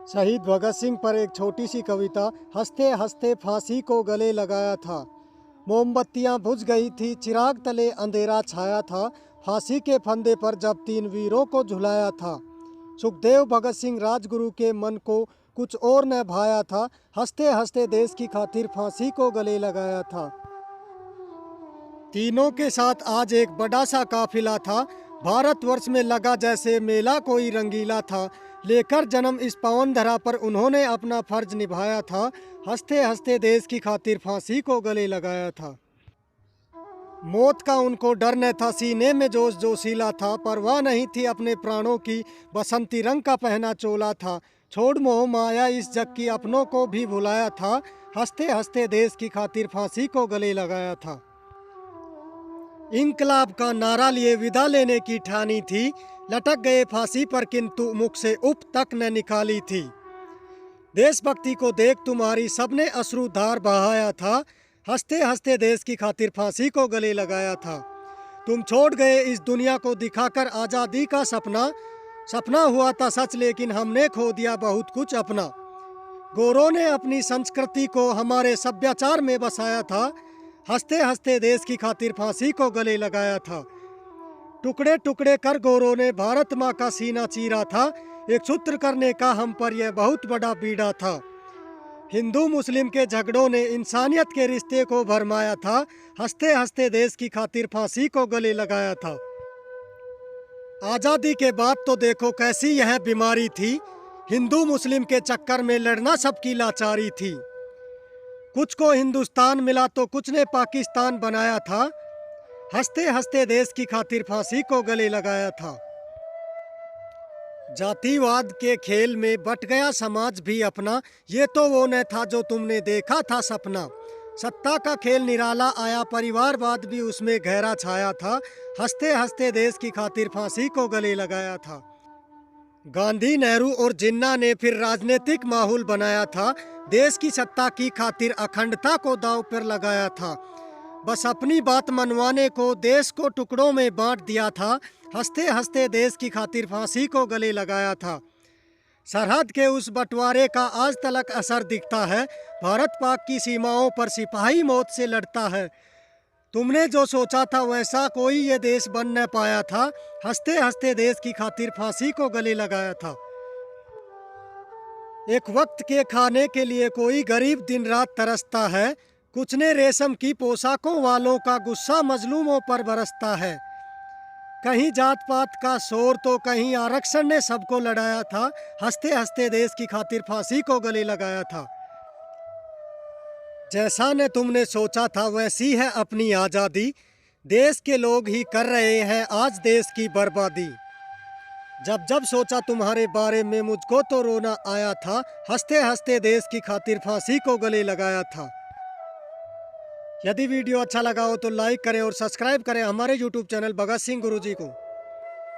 शहीद भगत सिंह पर एक छोटी सी कविता। हंसते हंसते फांसी को गले लगाया था, मोमबत्तियां बुझ गई थी, चिराग तले अंधेरा छाया था, फांसी के फंदे पर जब 3 वीरों को झुलाया था। सुखदेव भगत सिंह राजगुरु के मन को कुछ और न भाया था, हंसते हंसते देश की खातिर फांसी को गले लगाया था। तीनों के साथ आज एक बड़ा सा काफिला था, भारतवर्ष में लगा जैसे मेला कोई रंगीला था। लेकर जन्म इस पावन धरा पर उन्होंने अपना फर्ज निभाया था, हंसते हंसते देश की खातिर फांसी को गले लगाया था। मौत का उनको डर न था, सीने में जोश जोशीला था, परवाह नहीं थी अपने प्राणों की, बसंती रंग का पहना चोला था। छोड़ मोह माया इस जग की, अपनों को भी भुलाया था, हंसते हंसते देश की खातिर फांसी को गले लगाया था। इंकलाब का नारा लिए विदा लेने की ठानी थी, लटक गए फांसी पर किंतु मुख से उप तक न निकाली थी। देशभक्ति को देख तुम्हारी सबने अश्रुधार बहाया था, हंसते हंसते देश की खातिर फांसी को गले लगाया था। तुम छोड़ गए इस दुनिया को दिखाकर आज़ादी का सपना, सपना हुआ था सच लेकिन हमने खो दिया बहुत कुछ अपना। गोरों ने अपनी संस्कृति को हमारे सभ्याचार में बसाया था, हंसते हंसते देश की खातिर फांसी को गले लगाया था। टुकड़े टुकड़े कर गोरों ने भारत माँ का सीना चीरा था, एक सूत्र करने का हम पर यह बहुत बड़ा बीड़ा था। हिंदू मुस्लिम के झगड़ों ने इंसानियत के रिश्ते को भरमाया था, हंसते हंसते देश की खातिर फांसी को गले लगाया था। आज़ादी के बाद तो देखो कैसी यह बीमारी थी, हिंदू मुस्लिम के चक्कर में लड़ना सबकी लाचारी थी। कुछ को हिंदुस्तान मिला तो कुछ ने पाकिस्तान बनाया था, हंसते हंसते देश की खातिर फांसी को गले लगाया था। जातिवाद के खेल में बट गया समाज भी अपना, ये तो वो न था जो तुमने देखा था सपना। सत्ता का खेल निराला आया, परिवारवाद भी उसमें गहरा छाया था, हंसते हंसते देश की खातिर फांसी को गले लगाया था। गांधी नेहरू और जिन्ना ने फिर राजनीतिक माहौल बनाया था, देश की सत्ता की खातिर अखंडता को दांव पर लगाया था। बस अपनी बात मनवाने को देश को टुकड़ों में बांट दिया था, हंसते हंसते देश की खातिर फांसी को गले लगाया था। सरहद के उस बंटवारे का आज तक असर दिखता है, भारत पाक की सीमाओं पर सिपाही मौत से लड़ता है। तुमने जो सोचा था वैसा कोई ये देश बन न पाया था, हंसते हंसते देश की खातिर फांसी को गले लगाया था। एक वक्त के खाने के लिए कोई गरीब दिन रात तरसता है, कुछ ने रेशम की पोशाकों वालों का गुस्सा मजलूमों पर बरसता है। कहीं जात पात का शोर तो कहीं आरक्षण ने सबको लड़ाया था, हंसते हंसते देश की खातिर फांसी को गले लगाया था। जैसा ने तुमने सोचा था वैसी है अपनी आज़ादी, देश के लोग ही कर रहे हैं आज देश की बर्बादी। जब जब सोचा तुम्हारे बारे में मुझको तो रोना आया था, हंसते हंसते देश की खातिर फांसी को गले लगाया था। यदि वीडियो अच्छा लगा हो तो लाइक करें और सब्सक्राइब करें हमारे YouTube चैनल भगत सिंह गुरुजी को।